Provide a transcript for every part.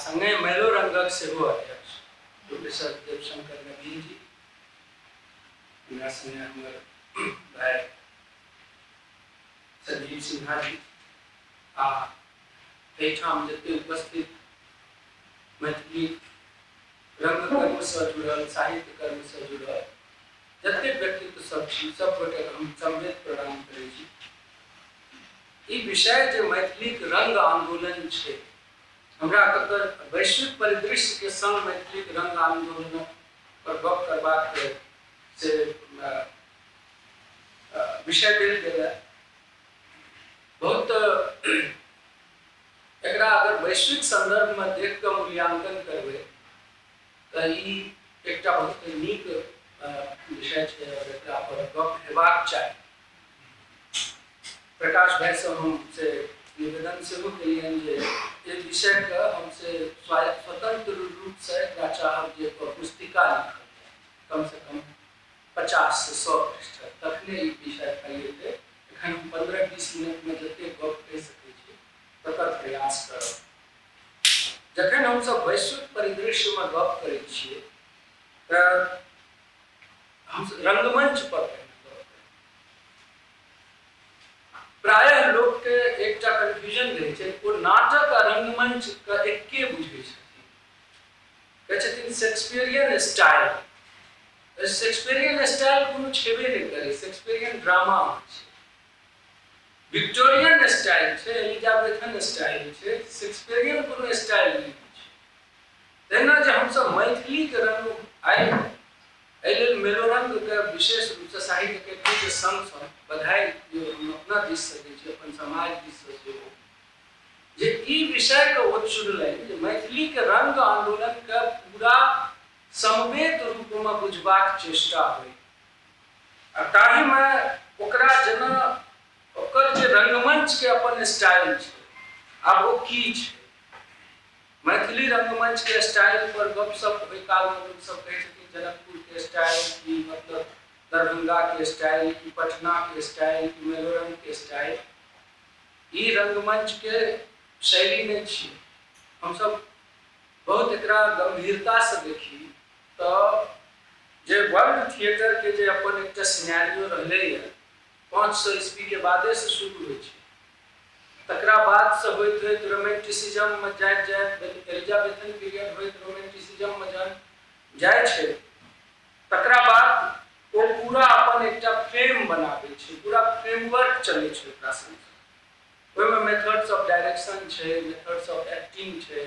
संगे मेलो रंगक सेहो अध्यक्ष प्रोफेसर देवशंकर नवीन जी, हमरा संगे हमर भाई संजीव सिन्हा जी आ एहिठाम जते उपस्थित मैथिली रंग कर्म से जुड़ल, साहित्य कर्म से जुड़ल जते व्यक्तित्व सब सब गोटे हम समवेत प्रदान करै छी। ई विषय जे मैथिली रंग आंदोलन छै, हमरा ककर वैश्विक परिदृश्य के संग मैथिली रंग आंदोलन पर गप करबाक से विषय देल गेल है। बहुत एकरा अगर वैश्विक संदर्भ में देख के मूल्यांकन करबे तो ई एकटा बहुत नीक विषय छै और एकरा पर गप हेबाक चाही। प्रकाश भाई से हमसे निवेदन सेहो कलियन जे ये विषय के हमसे स्वतंत्र रूप से चाहब जे पुस्तिका लिखल कम से कम 50 से 100 पृष्ठ तखने ई विषय फैलेते। एखन हम 15-20 मिनट में जते गप कहि सकै छी तकर प्रयास करब। जखन हम सब वैश्विक परिदृश्य में गप करै छियै त हम रंगमंच पर प्रायः लोग के एकटा कन्फ्यूजन रहे छै, ओ नाटक आ रंगमंच के एके बुझै छथिन। कहै छथिन शेक्सपियरियन स्टाइल। शेक्सपियरियन स्टाइल कोनो छेबे नहीं करे, शेक्सपियरियन ड्रामा छै। विक्टोरियन स्टाइल छै, एलिजाबेथन स्टाइल छै, शेक्सपियरियन कोनो स्टाइल नहीं छै। तहिना जे हम सब मैथिली के रंग आइ एहि मेलो रंग के विशेष रूप से साहित्य अकेडमी के संग बधाई हम अपना दिस से दै छी, अपन समाज दिस से सेहो जे ई विषय के ओ चुनलनि जे मैथिली के रंग आंदोलन के पूरा समवेत रूप में बुझबाक चेष्टा होइ आ ताहि में ओकरा जेना ओकर जे रंगमंच के अपन स्टाइल छै, आब ओ की छै। मैथिली रंगमंच के स्टाइल पर गपशप ओहि काल में लोग सब कहै छथिन जनकपुर के स्टाइल की, मतलब दरभंगा के स्टाइल की, पटना के स्टाइल की, मेलोरंग के स्टाइल। ई रंगमंच के शैली नहीं छी। हम सब बहुत एकरा गंभीरता से देखी तो जे वर्ल्ड थिएटर के जे अपन एकटा सिनेरियो रहले है 500 ईस्वी के बादे से शुरू होइ छै, तकरा बाद से होइत होइत रोमेंटिसिज्म में जाइत एलिजाबेथन पीरियड होइत रोमेंटिसिज्म में जाय छै, तकरा बाद ओ पूरा अपन एकटा फ्रेम बनाबै छै, पूरा फ्रेमवर्क चलै छै ओकरा संग। ओहिमे मेथड्स ऑफ डायरेक्शन छै, मेथड्स ऑफ एक्टिंग छै,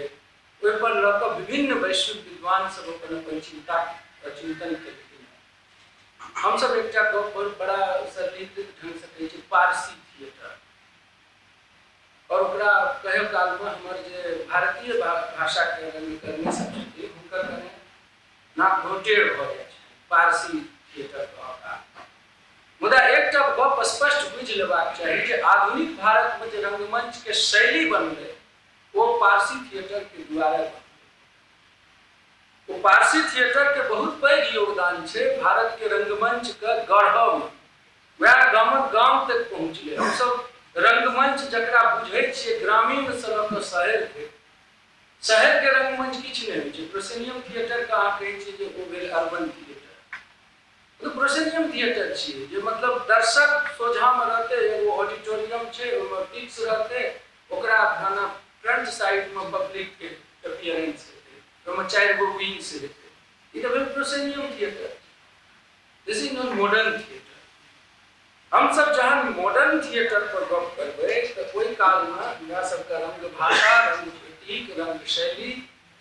ओहि पर लऽ कऽ विभिन्न वैश्विक विद्वान सब अपन चिंता चिंतन केलखिन। हम सब एकटा गप बहुत बड़ा सरलीकृत ढंग से कहै छै पारसी थिएटर, और ओकरा कहियो काल में हमर जे भारतीय भाषा के रंगकर्मी सब छथिन हुनकर कने नाक घोटेर भऽ जाइ छै पारसी थिएटर कहला। मुदा एकटा गप स्पष्ट बुझि लेबाक चाही जे आधुनिक भारत में जे रंगमंच के शैली बनलै वो पारसी थिएटर के द्वारा बनलै। वो पारसी थिएटर के बहुत पैघ योगदान छै भारत के रंगमंच के गढ़ब में, वएह गामक गाम तक पहुँचलै। हम सब रंगमंच जकरा बुझै छियै ग्रामीण से लऽ कऽ शहर के रंगमंच किछु नहीं होइ छै। प्रोसेनियम थिएटर का अहाँ कहै छियै जे ओ भेल अर्बन थिएटर, तो प्रोसेनियम थिएटर छियै जे मतलब दर्शक सोझा में रहते, एगो ऑडिटोरियम छै, ओहिमे पिक्स रहते, ओकरा गाना फ्रंट साइड में पब्लिक के अपीयरेंस हेतै, ओहिमे 4 गो विंग्स हेतै। ई तऽ भेल proscenium theatre. This is not modern theatre. हम सब जहन मॉडर्न थिएटर पर गप करबै तो ओहि काल में हमरा सबके रंग भाषा, रंग प्रतीक, रंग शैली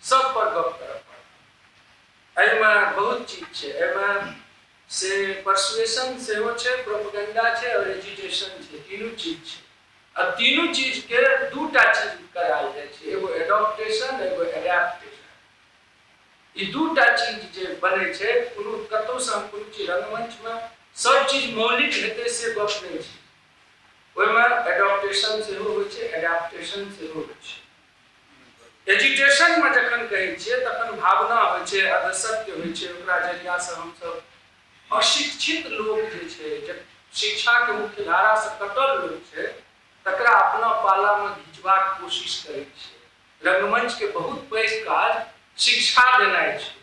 सब पर गप करब पड़त। एहिमे बहुत चीज छै, एहिमे से परसुएशन सेहो छै, प्रोपेगेंडा छै और एजिटेशन छै, तीनों चीज छै। आ तीनों चीज के दूटा चीज करायल जाइ छै, एगो एडॉप्टेशन, एगो एडेप्टेशन। ई दूटा चीज जे बनै छै, कोनो कतौ से हम कोनो चीज रंगमंच में सब चीज मौलिक हेतै से गप नहीं छै। ओहिमे एडॉप्टेशन सेहो होइ छै, एडेप्टेशन सेहो होइ छै। एजिटेशन में जखन कहै छियै तखन भावना होइ छै, अधसत्य होइ छै, ओकरा जरिया से हम सब अशिक्षित लोग जे छै, जे शिक्षा के मुख्य धारा से कटल लोग छै, तकरा अपना पाला में घिचबाक कोशिश करै छै। रंगमंच के बहुत पैघ काज शिक्षा देनाइ छै।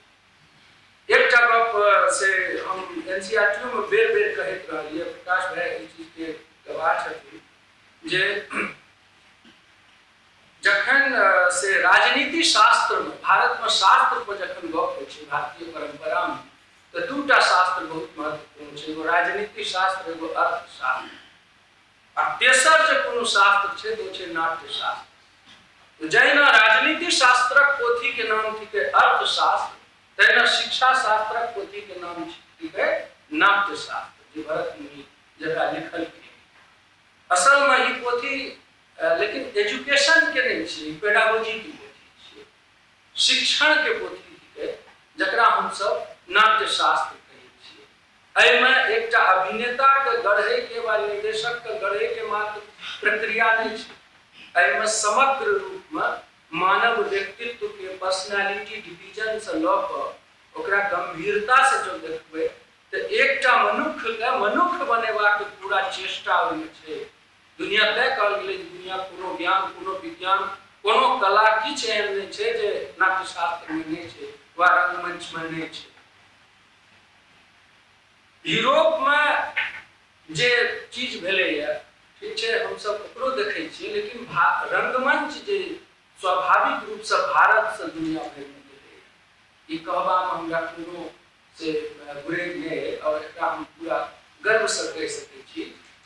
एकटा गप से हम एनसीईआरटी में बेर बेर कहैत रहलियै, प्रकाश भाई ई चीज के गवाह छथिन, जे जखन से राजनीति शास्त्र में, भारत में शास्त्र पर जखन गप होइ छै भारतीय परंपरा में, तो दूटा शास्त्र बहुत महत्वपूर्ण छै, एगो राजनीति शास्त्र, एगो अर्थशास्त्र। आ तेसर जे कोनो शास्त्र छै तो छै नाट्य शास्त्र। तो जहिना राजनीति शास्त्रक पोथी के नाम थिकै अर्थशास्त्र, तहिना शिक्षा शास्त्रक पोथी के नाम थिकै नाट्य शास्त्र, जे भरत मुनि जकरा लिखलखिन। असल में ई पोथी लेकिन एजुकेशन के नहीं छै, पेडागोजी के पोथी छै, शिक्षण के पोथी थिकै, जकरा हम सब नाट्य शास्त्र कहै छियै। एहिमे एकटा अभिनेता के गढ़ै के वा निर्देशक के गढ़ै के मात्र प्रक्रिया नहीं छै, एहिमे समग्र रूप में मानव व्यक्तित्व के पर्सनालिटी डिवीजन से लऽ कऽ ओकरा गंभीरता से जो देखबै तो एकटा मनुष्य के मनुष्य बनेबाक पूरा चेष्टा ओहिमे छै। दुनिया तय कहल गेलै जे दुनिया कोनो ज्ञान, कोनो विज्ञान, कोनो कला किछु एहन नहीं छै जे नाट्यशास्त्र में नहीं छै वा रंगमंच में नहीं छै। यूरोप में जे चीज भेलैया, ठीक छै, हम सब ओकरो देखै छियै, लेकिन रंगमंच जे स्वाभाविक रूप से भारत से दुनिया भर में भेलैया, ई कहबा में हमरा कोनो से गुरेज नहीं, और एकरा हम पूरा गर्व से कहि सकै छी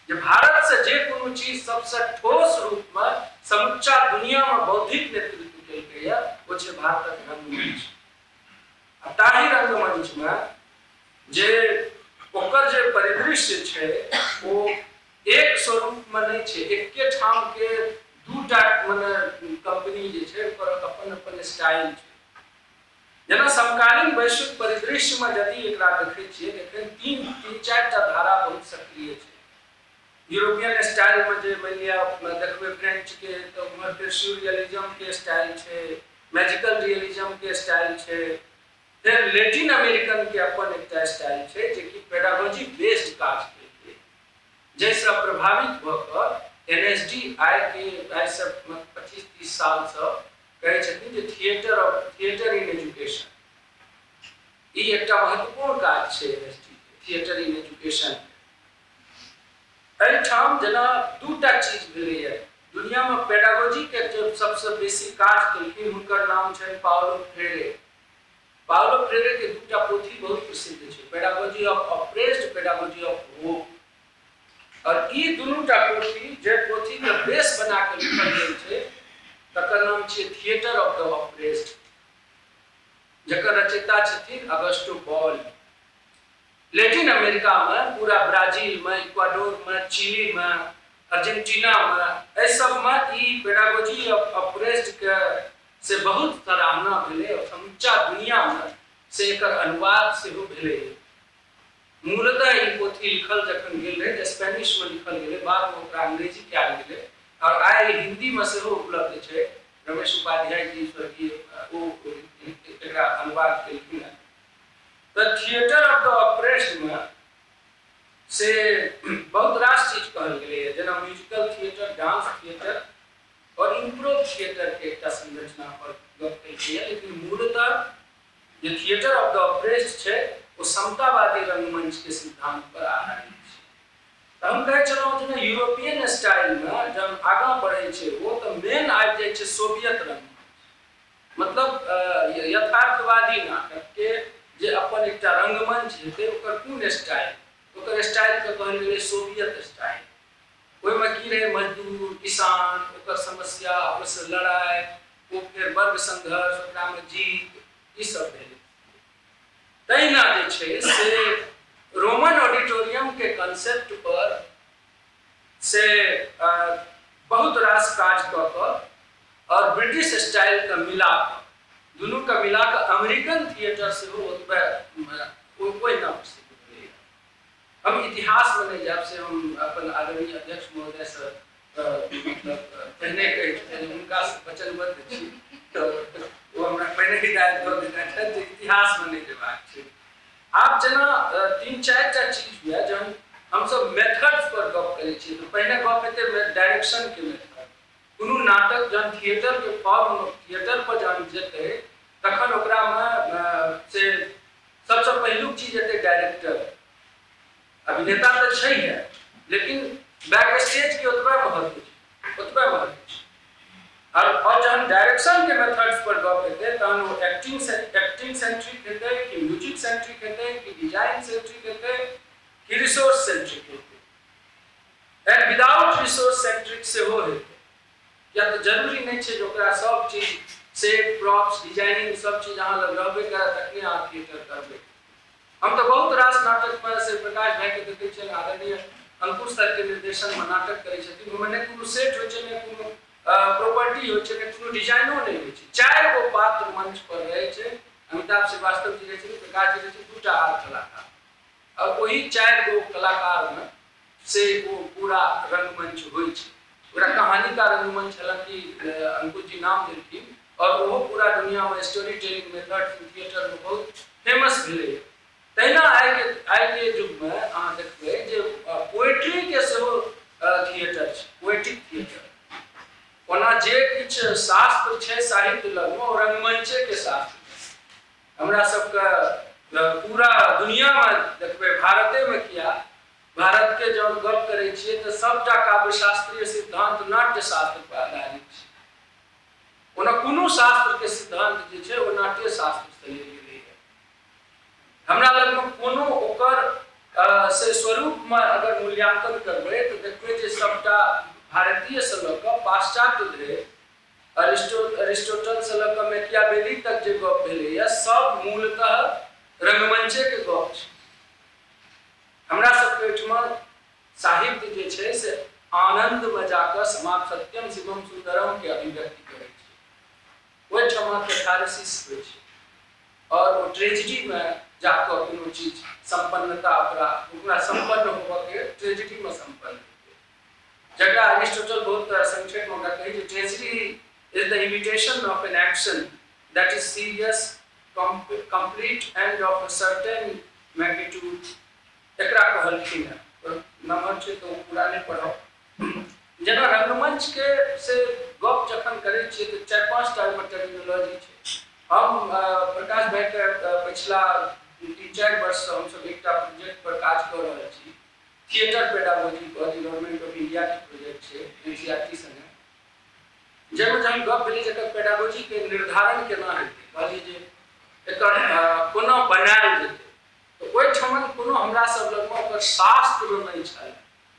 जे भारत से जे कोनो चीज सबसे ठोस रूप में समूचा दुनिया में बौद्धिक नेतृत्व केलकैया, वो छै भारतक रंगमंच। आ ताहि रंगमंच में जे ओकर जे परिदृश्य छै वो एक स्वरूप में नहीं छै, एके ठाम के दूटा मने कंपनी जे छै ओकर अपन अपन स्टाइल छै। जेना समकालीन वैश्विक परिदृश्य में यदि एकरा देखै छियै, एखन तीन चारिटा धारा बहुत सक्रिय छै। यूरोपियन स्टाइल में जे मानि लिअ देखबै फ्रेंच के, तो उम्हर फिर surrealism के स्टाइल छै, मैजिकल रियलिज्म के स्टाइल छै, फिर लैटिन अमेरिकन के अपन एकटा स्टाइल छै जे कि पेडागोजी बेस्ड काज केलकै, जैसे प्रभावित भऽ कऽ एनएसडी आइ के आइ से 25-30 साल से कहै छथिन जे थिएटर इन एजुकेशन, ई एकटा महत्वपूर्ण काज छै एनएसडी के, थिएटर इन एजुकेशन। एहिठाम जेना दूटा चीज भेलैया दुनिया में पेडागोजी के जो सबसे बेसी काज केलखिन, हुनकर नाम छै पाउलो फ्रेरे। पाउलो फ्रेरे के दूटा पोथी बहुत प्रसिद्ध छै, pedagogy of oppressed, pedagogy of hope. और ई दुनूटा पोथी जे पोथी के बेस बना के लिखल गेल छै, तकर नाम छै थिएटर ऑफ द ऑप्रेस्ड, जकर रचयिता छथिन अगस्टो बॉल। लैटिन अमेरिका में, पूरा ब्राजील में, इक्वाडोर में, चिली में, अर्जेंटीना में, एहि सब में ई पेडागोजी ऑफ ऑप्रेस्ड के से बहुत सराहना भेलै, और समूचा दुनिया में से एकर अनुवाद सेहो भेलै। मूलतः ई पोथी लिखल जखन गेल रहै स्पेनिश में लिखल गेलै, बाद में ओकरा अंग्रेजी कयल गेलै, और आइ हिंदी में सेहो उपलब्ध छै। रमेश उपाध्याय जी स्वर्गीय ओ एकरा अनुवाद केलखिन है। तो थिएटर ऑफ द ऑप्रेस्ड में से बहुत रास चीज कहल गेलै है, जेना म्यूजिकल थिएटर, डांस थिएटर और इम्प्रोव थिएटर के एकटा संरचना पर गप केलकै है। लेकिन मूलतः जे थिएटर ऑफ द ऑप्रेस्ड छै वो समतावादी रंगमंच के सिद्धांत पर आधारित छै। तो हम कहै छलहुँ जेना यूरोपियन स्टाइल में जब आगाँ बढ़ै छै वो तो मेन आबि जाइ छै सोवियत रंगमंच, मतलब यथार्थवादी नाटक के जे अपन एकटा रंगमंच हेतै, ओकर कोन स्टाइल, ओकर स्टाइल के कहल गेलै सोवियत स्टाइल। ओहिमे की रहै, मजदूर, किसान, ओकर समस्या, ओहिसँ लड़ाई, ओ फिर वर्ग संघर्ष, ओकरामे जीत, ई सब भेलै। तहिना जे छै से रोमन ऑडिटोरियम के कंसेप्ट पर से बहुत रास काज कऽ कऽ और ब्रिटिश स्टाइल के मिला कऽ, दुनू के मिला कऽ अमेरिकन थिएटर सेहो ओतबे ओहिना प्रसिद्ध भेलै। हम इतिहास में नहीं जायब, से हम अपन आदरणीय अध्यक्ष महोदय से मतलब पहिने कहि हुनका वचनबद्ध छी, तो वो हमरा पहिने हिदायत दऽ देने छथि जे इतिहास में नहीं जेबाक छै। आब जेना 3-4टा चीज हुआ जहन हम सब मेथड्स पर गप करै छी, तो पहिने गप हेतै डायरेक्शन के मेथड, कोनो नाटक जहन थिएटर के फॉर्म थिएटर पर जहन जेतै तखन ओकरा में से सबसे पहिलुक चीज हेतै डायरेक्टर। अभिनेता तो छै है, लेकिन बैक स्टेज के ओतबे महत्व छै, ओतबे महत्व छै। और जहन डायरेक्शन के मेथड्स पर गप हेतै तहन वो एक्टिंग सेंट्रिक हेतै कि म्यूजिक सेंट्रिक हेतै कि डिजाइन सेंट्रिक हेतै कि रिसोर्स सेंट्रिक हेतै। एंड विदाउट रिसोर्स सेंट्रिक से हो हेतै, या तो जरूरी नहीं छै जे ओकरा सब चीज सेट प्रॉप्स डिजाइनिंग सब चीज अहाँ लग रहबे करे तखने अहाँ थिएटर करबै। हम तो बहुत रास नाटक में से प्रकाश भाई के देखै छियै, आदरणीय अंकुश सर के निर्देशन में नाटक करै छथिन, ओहिमे ने कोनो सेट होइ छै ने कोनो प्रॉपर्टी होइ छै ने कोनो डिजाइनो नहीं होइ छै। 4 गो पात्र मंच पर रहै छै, अमिताभ श्रीवास्तव जी रहै छै, प्रकाश जी रहै छै, 2टा आर कलाकार, और वही 4 गो कलाकार में से वो पूरा रंगमंच होइ छै। पूरा कहानी का रंगमंच, हालांकि अंकुश जी नाम देलखिन, और वो पूरा दुनिया में स्टोरी टेलिंग मेथड थिएटर में बहुत फेमस भेलै। तहिना आइ के युग में अहाँ देखबै जे पोएट्री के सेहो थिएटर छै, पोएटिक थिएटर। ओना जे किछ शास्त्र छै साहित्य लग में रंगमंचे के शास्त्र। हमरा सबके पूरा दुनिया में देखबै, भारते में किया, भारत के जब गप करै छियै तऽ सबटा काव्य शास्त्रीय सिद्धांत नाट्य शास्त्र पर आधारित छै। ओना कोनो शास्त्र के सिद्धांत जे छै वो नाट्य शास्त्र से लेल गेलै है। हमरा लग में कोनो ओकर से स्वरूप में अगर मूल्यांकन करबै तऽ देखबै जे सबटा भारतीय से लऽ कऽ पाश्चात्य धरि, अरिस्टोटल से लऽ कऽ मैकियावेली तक जे गप भेलैए सब मूलतः रंगमंचे के गप छै। हमरा सबके ओहिठमा साहित्य जे छै से आनंद में जाकर समाप्त सत्यम शिवम सुंदरम के अभिव्यक्ति करै छै। ओहिठमा कैथारसिस होइ छै, और वो ट्रेजेडी में जाकर कोनो चीज संपन्नता ओकरा संपन्न होबऽ के ट्रेजेडी में संपन्न जगह अरिस्टोटल बहुत संक्षेप में कहते हैं tragedy is the imitation of an action that is serious complete end of a certain magnitude. एकरा कहलखिन है, नंबर छै तो पूरा नहीं पढ़ब। जेना रंगमंच के से गप जखन करै छियै तऽ 4-5 टा टर्मिनोलॉजी छै। हम प्रकाश भाई के पिछला 3-4 वर्ष से हम सब एकटा प्रोजेक्ट पर काज कर रहल छी, थिएटर पेडागोजी पर गवर्नमेंट ऑफ इंडिया के प्रोजेक्ट छै एनसीईआरटी संगे, जेमे जहन गप भेलै जे एकर पेडागोजी के निर्धारण केना हेतै, कहलियै जे एकर कोना बनायल जेतै। तो ओहिठमन कोनो हमरा सब लग में ओकर शास्त्र नहीं छल,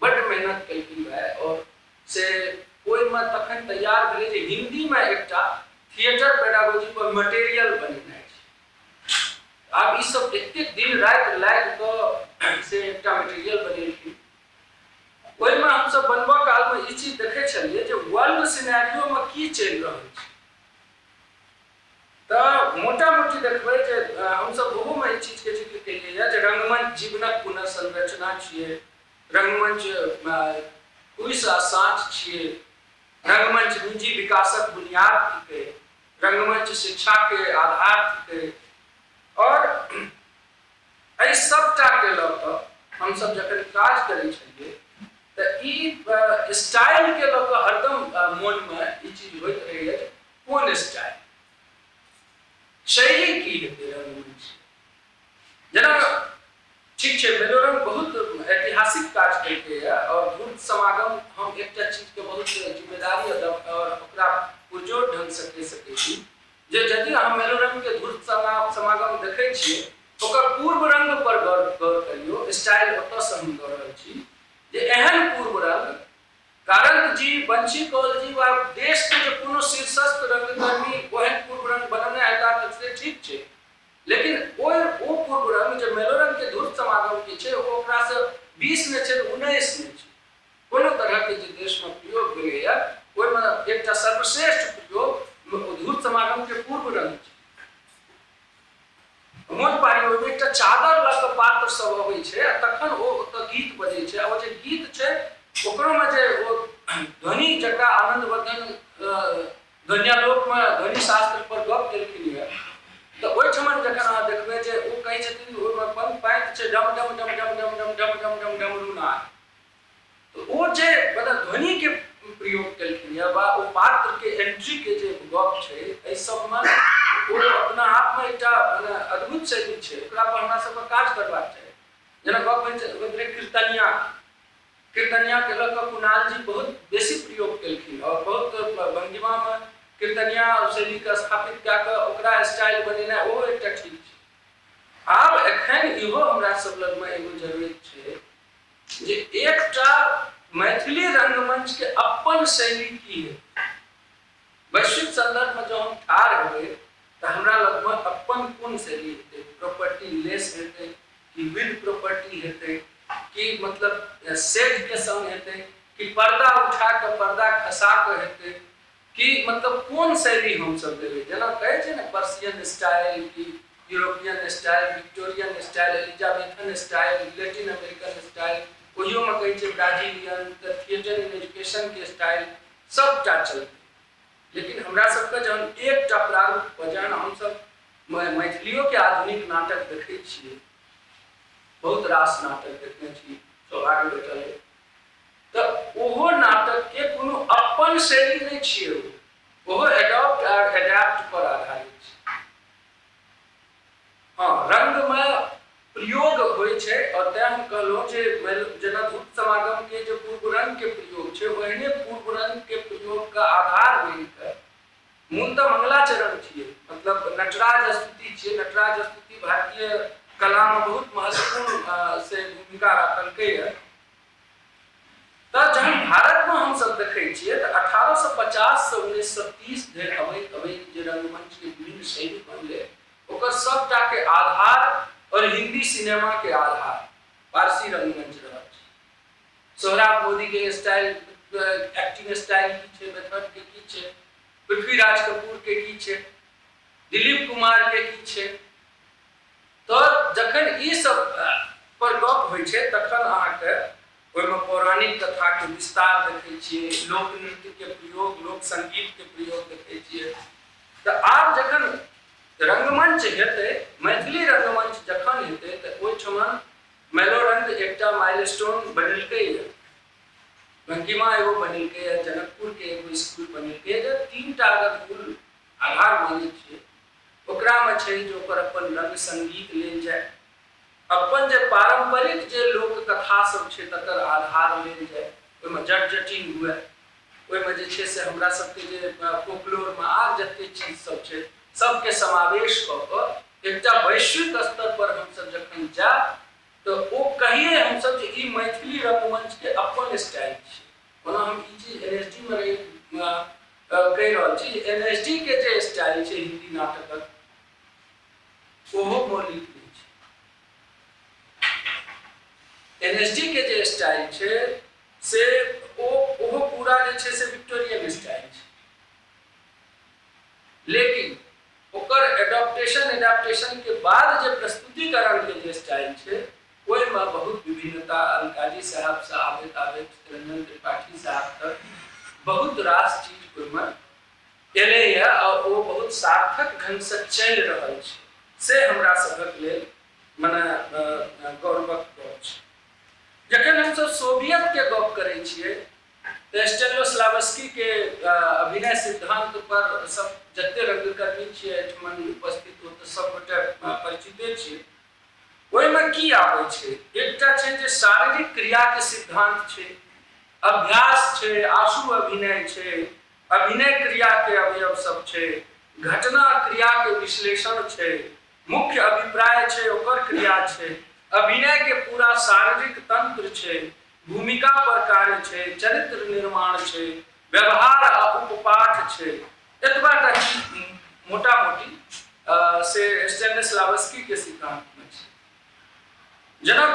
बड़ मेहनत केलखिन है, और से ओहिमे तखन तैयार भेलै जे हिंदी में एकटा थिएटर पेडागोजी पर मटेरियल बनेनाइ छै। आब ई सब एतेक दिन राति लागि कऽ से एकटा मटेरियल बनेलखिन। ओहिमे हम सब बनबऽ काल में ई चीज देखै छलियै जे वर्ल्ड सिनेरियो में की चलि रहल छै। तऽ मोटा मोटी देखबै जे हम सब ओहो में ई चीज के जिक्र केलियै है जे रंगमंच जीवनक पुनर्संरचना छियै, रंगमंच कुइस आ साँच छियै, रंगमंच निजी विकासक बुनियाद थिकै, रंगमंच शिक्षा के आधार थिकै। और एहि सबटा के लऽ कऽ हम सब जखन काज करै छलियै तऽ ई स्टाइल के लऽ कऽ हरदम मोन में ई चीज होइत रहैए कोन स्टाइल, शैली की हेतै रंगमंच। जेना ठीक छै, मेलोरंग बहुत ऐतिहासिक काज केलकै है, और धूर्त समागम हम एकटा चीज के बहुत जिम्मेदारी और ओकरा पुरजोर ढंग से कहि सकै छी जे यदि हम मेलोरंग के धूर्त समागम देखै छियै ओकर पूर्व रंग पर गौर करियौ, स्टाइल ओतऽ से हम दऽ रहल छी जे एहन पूर्व रंग कारंत जी, बंशी कौल जी वा देश के जो कोनो शीर्षस्थ रंगकर्मी ओहन पूर्व रंग बनने हेता तऽ से ठीक छै, लेकिन ओ पूर्व रंग जो मेलोरंग के धूर्त समागम के छै ओकरा से 20 ने छै 19 ने छै। कोनो तरह के जे देश में प्रयोग भेलैया ओहिमे एकटा सर्वश्रेष्ठ प्रयोग धूर्त समागम के पूर्व रंग छै। मोन पारियो ओहिमे एकटा चादर लऽ कऽ पात्र सब अबै छै, तखन ओ ओतऽ गीत बजै छै, आ ओ जे गीत छै ओकरो में जे ओ ध्वनि जकरा आनंदवर्धन ध्वन्यालोक में ध्वनि शास्त्र पर गप केलखिन है, तऽ ओहिठमन जखन अहाँ देखबै जे ओ कहै छथिन ओहिमे पंख पाइत छै डम डम डम डम डम डम डम डम डम डम डमरू नाद। तऽ ओ जे मतलब ध्वनि के प्रयोग केलखिन या ओ पात्र के एंट्री के जे गप छै एहि सबमे ओ अपना आप में एकटा अद्भुत शैली छै, ओकरा पर हमरा सबके काज करबाक चाही। जेना गप होइत रहै कीर्तनिया के लऽ कऽ कुणाल जी बहुत बेसी प्रयोग केलखिन और बहुत भंगिमा में कीर्तनिया शैली के स्थापित कऽ कऽ ओकरा स्टाइल बनेनाइ ओ एकटा ठीक छै। आब एखन इहो हमरा सब लग में एगो जरूरत छै जे एकटा मैथिली रंगमंच के अपन शैली की है। वैश्विक संदर्भ में जो हम ठाढ़ हेबै तो हमरा लग में अपन कोन शैली हेतै, प्रॉपर्टी लेस हेतै कि विद प्रॉपर्टी हेतै कि मतलब सेट के संग हेतै कि पर्दा उठा के पर्दा खसा के हेतै कि मतलब कोन शैली हम सब देबै। जेना कहै छै ने पर्शियन स्टाइल की European style, Victorian style, Elizabethan style, Latin American style, Ohio में कहै छै ब्राजीलियन, थिएटर इन एजुकेशन के स्टाइल सबटा चलतै। लेकिन हमरा सबके जहन एकटा प्रारूप पर जहन हम सब मैथिलियों के आधुनिक नाटक देखै छियै, बहुत रास नाटक देखने छी, सौभाग्य भेटल है, तो ओहो नाटक के कोनो अपन शैली नहीं छियै, ओहो एडॉप्ट और एडेप्ट पर आधारित छै। हाँ, रंग में प्रयोग होइ छै और तें हम कहलहुँ जे जेना धूप समागम के जो पूर्व रंग के प्रयोग छै ओहने पूर्व रंग के प्रयोग का आधार बनि कऽ मूलतः मंगलाचरण छियै, मतलब नटराज स्तुति छियै। नटराज स्तुति भारतीय कला में बहुत महत्वपूर्ण से भूमिका रखलकै है। तो जहन भारत में हम सब देखै छियै तो 1850 से 1930 धरि अबैत जे रंगमंच के विभिन्न शैली बनलै ओकर सबटा के आधार और हिंदी सिनेमा के आधार पारसी रंगमंच रहल छै। सोहराब मोदी के स्टाइल, एक्टिंग स्टाइल की छै, मेथड के की छै, पृथ्वीराज कपूर के की छै, दिलीप कुमार के की छै। तो जखन ई सब पर गप होइ छै तखन अहाँके ओहिमे पौराणिक कथा के विस्तार देखै छियै, लोक नृत्य के प्रयोग, लोक संगीत के प्रयोग देखै छियै। तो आब जखन रंगमंच हेतै, मैथिली रंगमंच जखन हेतै तऽ ओहिठमन मेलोरंग एकटा माइलस्टोन बनेलकै है, भंगिमा एगो बनेलकै है, जनकपुर के एगो स्कूल बनेलकै है, जे तीनटा अगर मूल आधार मानै छियै ओकरा में छै जे ओकर अपन रंग संगीत लेल जाय, अपन जे पारंपरिक जे लोक कथा सब छै तकर आधार लेल जाय, ओहिमे जट जटिन हुए, ओहिमे जे छै से हमरा सबके जे फोकलोर में आर जते चीज सब छै सबके समावेश कऽ कऽ एकटा वैश्विक स्तर पर हम सब जखन जाय तो ओ कहिए हम सब जे ई मैथिली रंगमंच के अपन स्टाइल छै। ओना हम ई चीज एनएसडी में कहि रहल छी, एनएसडी के जे स्टाइल छै हिंदी नाटकक ओहो मौलिक नहीं छै। एनएसडी के जे स्टाइल छै से ओहो पूरा जे छै से विक्टोरियन स्टाइल छै, लेकिन ओकर एडाप्टेशन के बाद जे प्रस्तुतिकरण के जे स्टाइल छै ओहिमे बहुत विभिन्नता, अलकाजी साहब से आबैत रंजन त्रिपाठी साहब तक बहुत रास चीज ओहिमे एलै है और वो बहुत सार्थक ढंग से चलि रहल छै, से हमरा सबक लेल मने गौरवक गप छै। जखन हम सब सोवियत के गप करै छियै तो स्टेनिस्लावस्की के अभिनय सिद्धांत पर सब जते रंगकर्मी छियै एहिठमन उपस्थित हो तऽ सबगोटे परिचिते छियै। ओहिमे की आबै छै, एकटा छै जे शारीरिक क्रिया के सिद्धांत छै, अभ्यास छै, आशु अभिनय छै, अभिनय क्रिया के अवयव सब छै, घटना क्रिया के विश्लेषण छै, मुख्य अभिप्राय छै ओकर क्रिया छै, अभिनय के पूरा शारीरिक तंत्र छै, भूमिका पर कार्य छै, चरित्र निर्माण छै, व्यवहार आ उपपाठ छै। एतबा टा मोटा मोटी से स्टेनिस्लावस्की के सिद्धांत में छै। जेना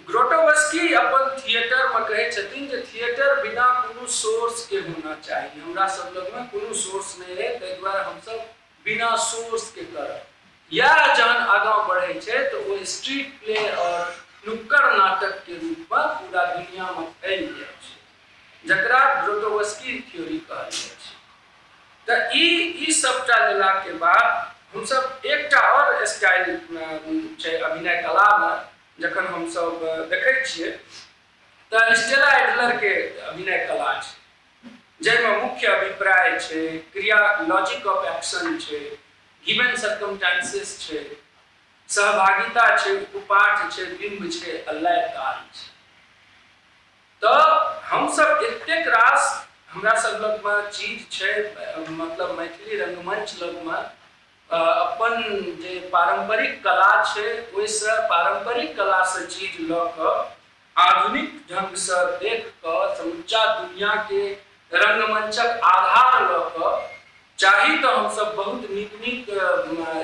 ग्रोटोवस्की अपन थिएटर में कहै छथिन जे थिएटर बिना कोनो सोर्स के होना चाहिए। हमरा सब लग में कोनो सोर्स नहीं है, ताहि दुआरे हम सब बिना सोर्स के करब। या जहन आगाँ बढ़े छै तो वो स्ट्रीट प्ले और नुक्कड़ नाटक के रूप में पूरा दुनिया में फैल जाए छै, जकरा ग्रोटोवस्की थ्योरी कहल जाय छै। तो ई सबटा लेला के बाद हम सब एकटा और स्टाइल छै अभिनय कला में जखन हम सब देखै छियै तो स्टेला एडलर के अभिनय कला छै, जाहिमे मुख्य अभिप्राय छै, क्रिया लॉजिक ऑफ एक्शन छै, गिवन सर्कमस्टांसेस छै, सहभागिता छै, उपपाठ छै, बिंब छै, लय काल छै। तो हम सब एतेक रास हमरा सब लग में चीज छै, मतलब मैथिली रंगमंच लग में अपन जे पारंपरिक कला छै, ओइसे पारंपरिक कला से चीज ल क आधुनिक ढंग से देख क समूचा दुनिया के रंगमंचक आधार ल क चाही तो हम सब बहुत नीक नीक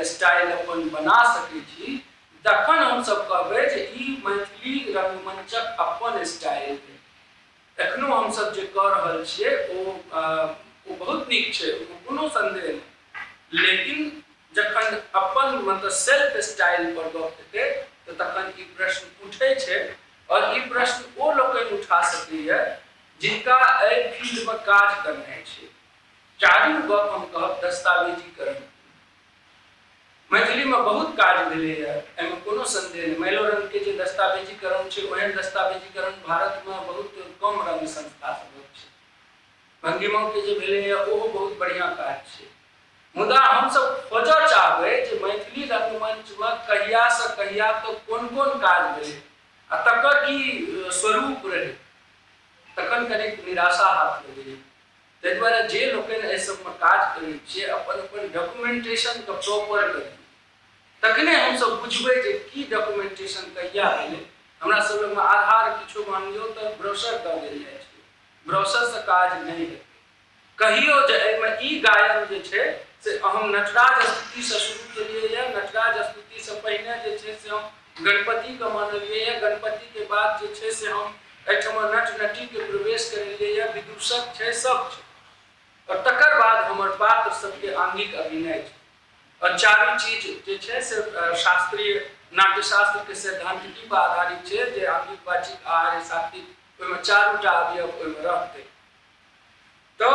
स्टाइल अपन बना सकै छी, तखन हम सब कहबै जे ई मैथिली रंगमंचक अपन स्टाइल है। एखनो हम सब जे कर रहल छियै ओ बहुत नीक छै, कोनो संदेह नहीं, लेकिन जखन अपन मतलब सेल्फ स्टाइल पर गप हेतै तो तखन ई प्रश्न उठै छै, और ई प्रश्न ओ लोकनि उठा सकैए जिनका एहि फील्ड में काज करनाइ छै। चारिम गप हम कहब दस्तावेजीकरण। मैथिली में बहुत काज भेलै है, एहिमे कोनो संदेह नहीं। मेलोरंग के जे दस्तावेजीकरण छै, ओहन दस्तावेजीकरण भारत में बहुत कम रंग संस्था सब छै। भंगिमा के जे भेलै है ओहो बहुत बढ़िया काज छै। मुदा हम सब खोजऽ चाहबै जे मैथिली रंगमंच में कहिया से कहिया तक कोन कोन काज भेलै आ तकर की स्वरूप रहे, तखन कनेक निराशा हाथ लगैए। ताहि दुआरे जे लोकनि एहि सबमे काज करै छियै अपन अपन डॉक्यूमेंटेशन के प्रॉपर करी, तखने हम सब बुझबै जे की डॉक्यूमेंटेशन कहिया भेलै। हमरा सब में आधार किछो मांगियो तो ब्रोशर दऽ देल जाइ छै, ब्रोशर से काज नहीं हेतै। कहियो जे एहिमे ई गायन जे छै से हम नटराज स्तुति से शुरू केलियै है, नटराज स्तुति से पहिने जे छै से हम गणपति के मानलियै है, गणपति के बाद जे छै से हम एहिठमा नट नटी के प्रवेश करेलियै है, विदूषक छै, सब छै, और तकर बाद हमर पात्र सबके आंगिक अभिनय छै। और चारू चीज जे छै से शास्त्रीय नाट्य शास्त्र के सैद्धांतिकी पर आधारित छै, जे आंगिक, वाचिक, आहार्य, सात्विक, ओहिमे चारूटा अवयव ओहिमे रहतै। तो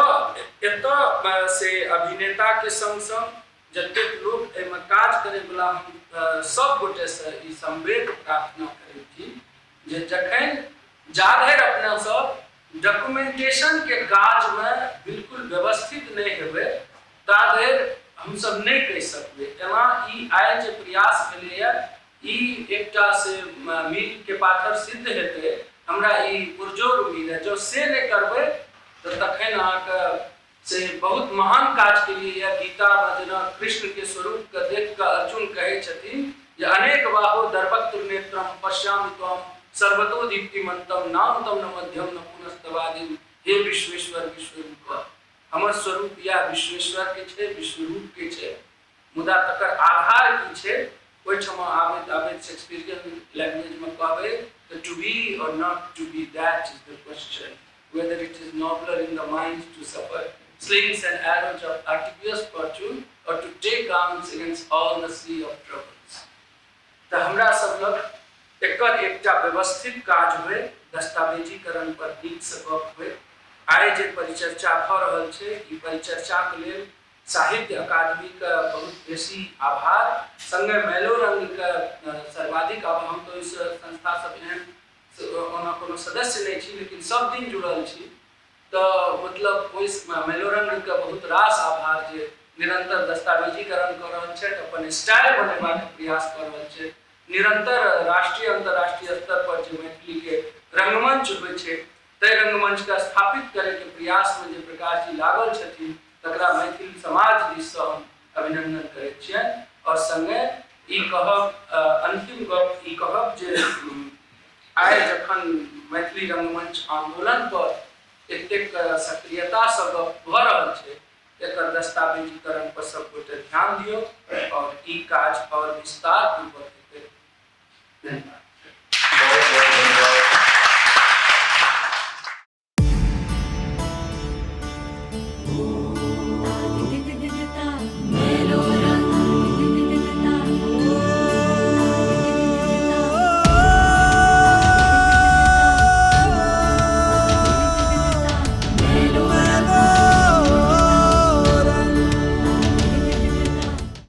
एतऽ से अभिनेता के संग संग जतेक लोग एहिमे काज करे वाला हम सब गोटे से ई संवेद प्रार्थना करै छी जे जखन जाधरि अपना सब डॉक्यूमेंटेशन के काज में बिल्कुल व्यवस्थित नहीं हेबै ताधरि हम सब नहीं कहि सकबै। एना ई आइ जे प्रयास भेलैए ई एकटा से मील के पाथर सिद्ध हेतै, हमरा ई पुरजोर उम्मीद है। जो से नहीं करबै तो तखन अहाँके से बहुत महान काज के लिए गीता में जेना कृष्ण के स्वरूप के देख कऽ अर्जुन कहै छथिन जे अनेक बाहो दर्पत्र नेत्रम पश्यामि त्वं सर्वतो दीप्तिमन्तम नाम तम न मध्यम न पुनस्तवादिम। हे विश्वेश्वर विश्वरूप, हमर स्वरूप या विश्वेश्वर के छै, विश्वरूप के छै, मुदा तकर आधार की छै ओहिठमा आबैत आबैत शेक्सपियरियन लैंग्वेज में कहबै तो टू बी और not to be, that is the question, whether it is nobler in the mind to suffer slings and arrows of artificial fortune or to take arms against all the sea of troubles। तो हमरा सब लग एकर एकटा व्यवस्थित काज हुए, दस्तावेजीकरण पर नीक से गप हुए। आइ जे परिचर्चा भऽ रहल छै, ई परिचर्चा के लेल साहित्य अकादमी का बहुत बेसी आभार, संगे मेलोरंग का सर्वाधिक आभार। हम तो इस संस्था सब एहन ओना कोनो सदस्य नहीं छी, लेकिन सब दिन जुड़ल छी, तो मतलब ओहि मेलोरंग का बहुत रास आभार जे निरंतर दस्तावेजीकरण कर रहल छै, अपन स्टाइल बनेबाक प्रयास कर रहल छै। निरंतर राष्ट्रीय अंतर्राष्ट्रीय स्तर पर जे मैथिली के रंगमंच होइ छै, तै रंगमंच का स्थापित करे के प्रयास में जे प्रकाश जी लागल छथिन, तकरा मैथिली समाज दिस से हम अभिनंदन करैत छियनि। और संगे ई कहब अंतिम गप ई कहब जे आइ जखन मैथिली रंगमंच आंदोलन पर एतेक सक्रियता से गप भऽ रहल छै, एकर दस्तावेजीकरण पर सब गोटे ध्यान दियौ और ई काज और विस्तार पूर्वक